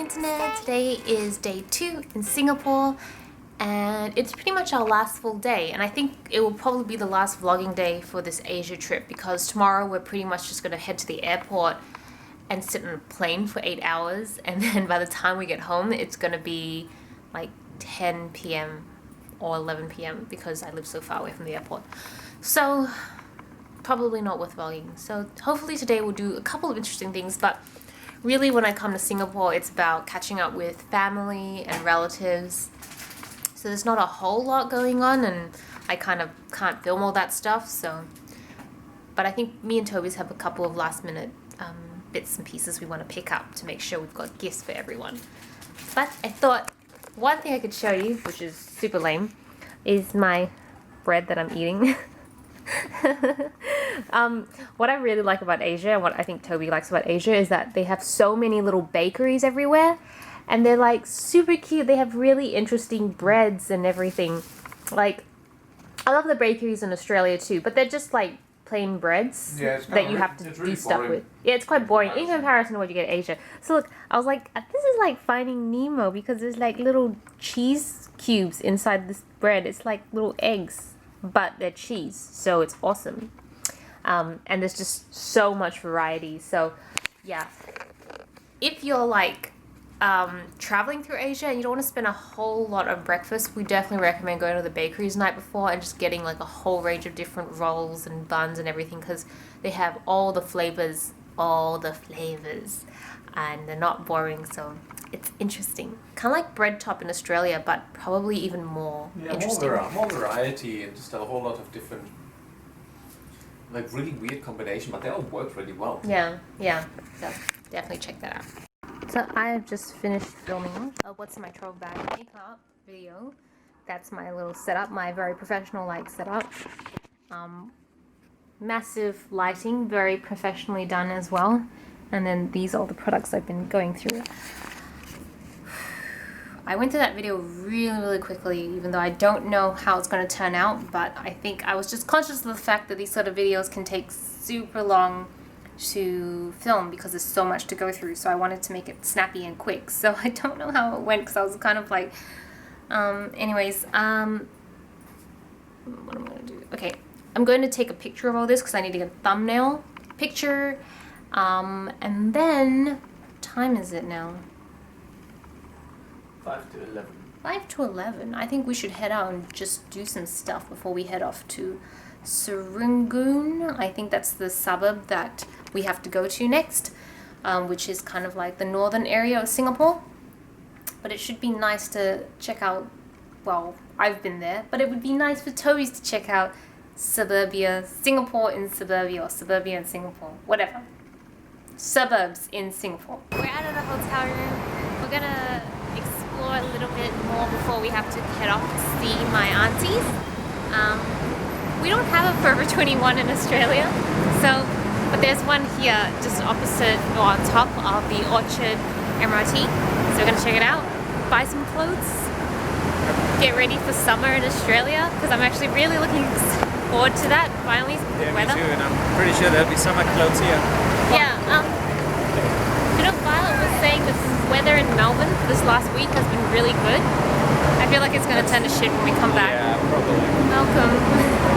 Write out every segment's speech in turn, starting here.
internet. Today is day 2 in Singapore and it's pretty much our last full day, and I think it will probably be the last vlogging day for this Asia trip because tomorrow we're pretty much just going to head to the airport and sit on a plane for 8 hours, and then by the time we get home it's going to be like 10 p.m. or 11 p.m. because I live so far away from the airport. So probably not worth vlogging. So hopefully today we'll do a couple of interesting things, but really when I come to Singapore it's about catching up with family and relatives. So there's not a whole lot going on and I kind of can't film all that stuff, but I think me and Toby's have a couple of last minute bits and pieces we want to pick up to make sure we've got gifts for everyone. But I thought one thing I could show you, which is super lame, is my bread that I'm eating. What I really like about Asia, and what I think Toby likes about Asia, is that they have so many little bakeries everywhere and they're like super cute. They have really interesting breads and everything. Like, I love the bakeries in Australia too, but they're just like plain breads that you have to do stuff with. Yeah, it's quite boring in comparison to what you get in Asia. So look, I was like, this is like Finding Nemo because there's like little cheese cubes inside this bread. It's like little eggs, but they're cheese, so it's awesome. And there's just so much variety. So yeah, if you're like traveling through Asia and you don't want to spend a whole lot on breakfast, we definitely recommend going to the bakeries the night before and just getting like a whole range of different rolls and buns and everything, because they have all the flavors, and they're not boring, so it's interesting. Kind of like bread top in Australia, but probably even more interesting. More variety and just a whole lot of different, like really weird combination, but they all work really well. Yeah, so definitely check that out. So I have just finished filming what's in my travel bag makeup video. That's my little setup, my very professional like setup. Massive lighting, very professionally done as well. And then these are all the products I've been going through. I went through that video really quickly, even though I don't know how it's going to turn out, but I think I was just conscious of the fact that these sort of videos can take super long to film because there's so much to go through, so I wanted to make it snappy and quick. So I don't know how it went because I was kind of like what am I going to do? Okay, I'm going to take a picture of all this because I need to get a thumbnail picture, and then what time is it now? 5 to 11. 5 to 11. I think we should head out and just do some stuff before we head off to Serangoon. I think that's the suburb that we have to go to next, which is kind of like the northern area of Singapore. But it should be nice to check out, well, I've been there, but it would be nice for Toby's to check out suburbia, Singapore in suburbia, or suburbia in Singapore, whatever. Suburbs in Singapore. We're out of the hotel room. We're gonna explore a little bit more before we have to head off to see my aunties. We don't have a Forever 21 in Australia, but there's one here just opposite or on top of the Orchard MRT. So we're gonna check it out, buy some clothes, get ready for summer in Australia because I'm actually really looking forward to that. Finally, yeah, weather. Me too, and I'm pretty sure there'll be summer clothes here. Yeah. Violet was saying the weather in Melbourne this last week has been really good. I feel like it's gonna turn to shit when we come back. Yeah, probably. Welcome.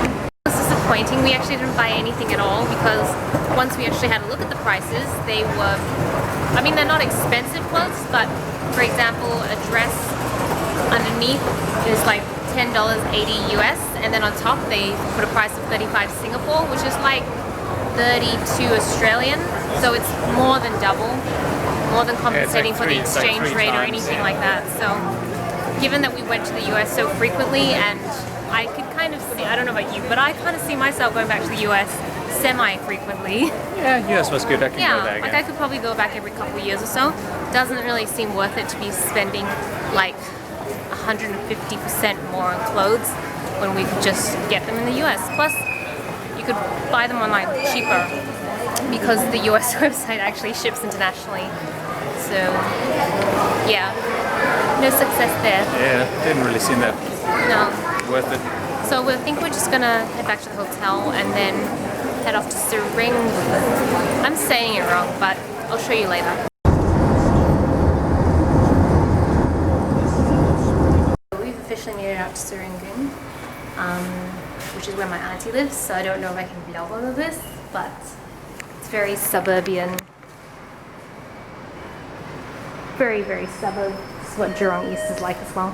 It was disappointing. We actually didn't buy anything at all because once we actually had a look at the prices, they were, I mean, they're not expensive clothes, but for example, a dress underneath is like $10.80 US, and then on top they put a price of 35 Singapore, which is like 32 Australian, so it's more than double, more than compensating for the exchange rate or anything like that. So given that we went to the US so frequently, and I could kind of see, I don't know about you, but I kind of see myself going back to the US semi-frequently. Yeah, US was good. I can go there again. Like I could probably go back every couple of years or so. Doesn't really seem worth it to be spending like 150% more on clothes when we could just get them in the US. Plus, you could buy them online cheaper because the US website actually ships internationally. So, yeah, no success there. Yeah, didn't really seem that worth it. So I think we're just gonna head back to the hotel and then head off to Serangoon. I'm saying it wrong, but I'll show you later. officially made it out to Serangoon, which is where my auntie lives, so I don't know if I can vlog all of this, but it's very suburban. Very, very suburb. This is what Jurong East is like as well.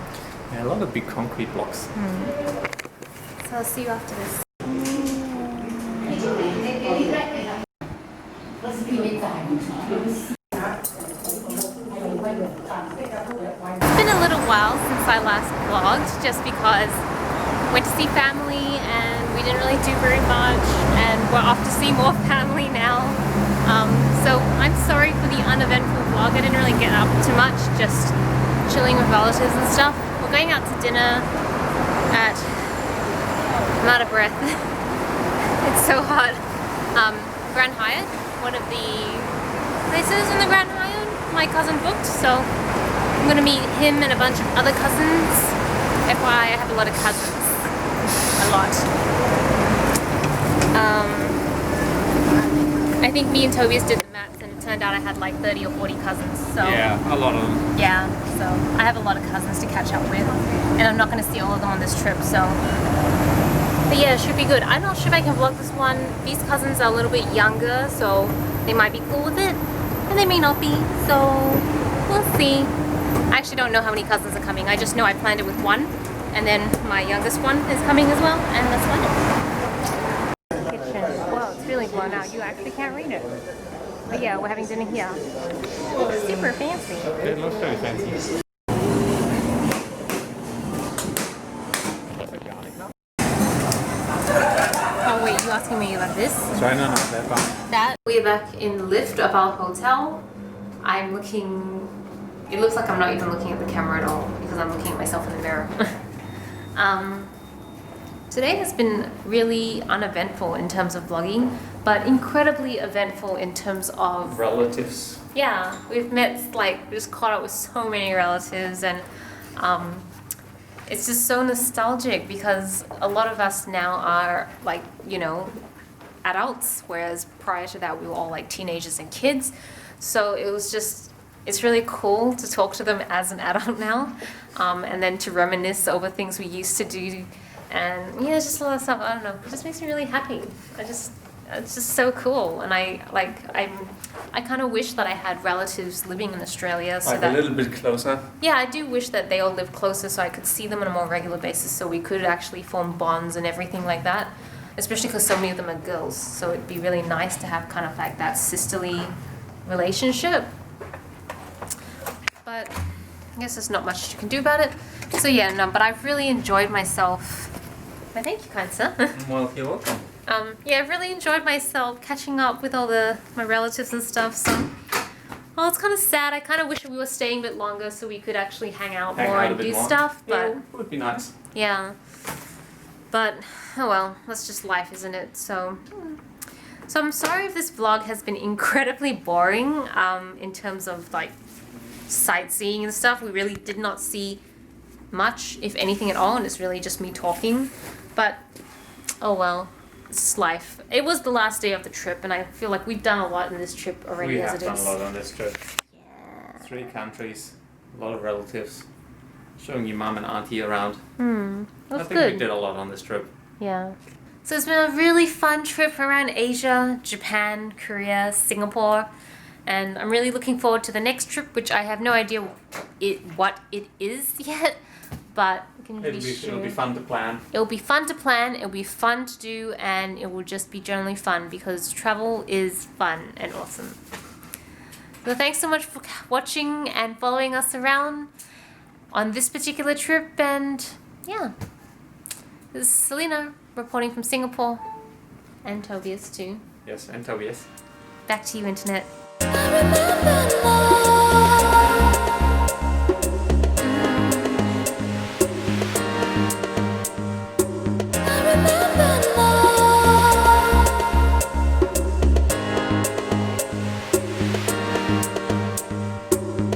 Yeah, a lot of big concrete blocks. So I'll see you after this. It's been a little while since I last vlogged, just because I went to see family and we didn't really do very much, and we're off to see more family now. So I'm sorry for the uneventful vlog. I didn't really get up too much, just chilling with relatives and stuff. We're going out to dinner at, I'm out of breath. It's so hot. Grand Hyatt, one of the places in the Grand Hyatt my cousin booked, so I'm gonna meet him and a bunch of other cousins. FYI, I have a lot of cousins. A lot. I think me and Tobias did the maths and it turned out I had like 30 or 40 cousins. So Yeah, a lot of them. yeah, so I have a lot of cousins to catch up with, and I'm not going to see all of them on this trip, so. But yeah, it should be good. I'm not sure if I can vlog this one. These cousins are a little bit younger, so they might be cool with it, and they may not be, so we'll see. I actually don't know how many cousins are coming. I just know I planned it with one, and then my youngest one is coming as well, and that's fun. Kitchen. Well, it's really blown out. You actually can't read it. But yeah, we're having dinner here. Super fancy. It looks very fancy. Oh wait, you asking me about this? Sorry, no, that one. That. We're back in the lift of our hotel. I'm looking, it looks like I'm not even looking at the camera at all because I'm looking at myself in the mirror. Today has been really uneventful in terms of vlogging, but incredibly eventful in terms of Relatives. yeah, we've met, like, we just caught up with so many relatives, and it's just so nostalgic because a lot of us now are, like, you know, adults, whereas prior to that we were all like teenagers and kids. So it was just, it's really cool to talk to them as an adult now, and then to reminisce over things we used to do, and yeah, just a lot of stuff. I don't know, it just makes me really happy. It's just so cool, and I kind of wish that I had relatives living in Australia, so Like that a little bit closer. yeah, I do wish that they all lived closer so I could see them on a more regular basis, so we could actually form bonds and everything like that, especially because so many of them are girls, so it'd be really nice to have kind of like that sisterly relationship. But I guess there's not much you can do about it. So yeah, no, but I've really enjoyed myself. Well, thank you, kind sir. Well, you're welcome. Yeah, I've really enjoyed myself catching up with all my relatives and stuff, so. Well, it's kind of sad. I kind of wish we were staying a bit longer so we could actually hang out more and do stuff, but. Yeah, it would be nice. Yeah. But, oh well, that's just life, isn't it? So I'm sorry if this vlog has been incredibly boring, in terms of like sightseeing and stuff. We really did not see much, if anything at all, and it's really just me talking. But, oh well, it's life. It was the last day of the trip, and I feel like we've done a lot in this trip already We as have it done is. a lot on this trip. Yeah. 3 countries, a lot of relatives, showing your mum and auntie around. I I think good. we did a lot on this trip. Yeah. So it's been a really fun trip around Asia, Japan, Korea, Singapore, and I'm really looking forward to the next trip, which I have no idea what it is yet, but we can be sure. It'll be fun to plan. It'll be fun to plan, it'll be fun to do, and it will just be generally fun because travel is fun and awesome. So thanks so much for watching and following us around on this particular trip, and yeah. This is Selena reporting from Singapore, and Tobias too. Yes, and Tobias. Back to you, Internet. I remember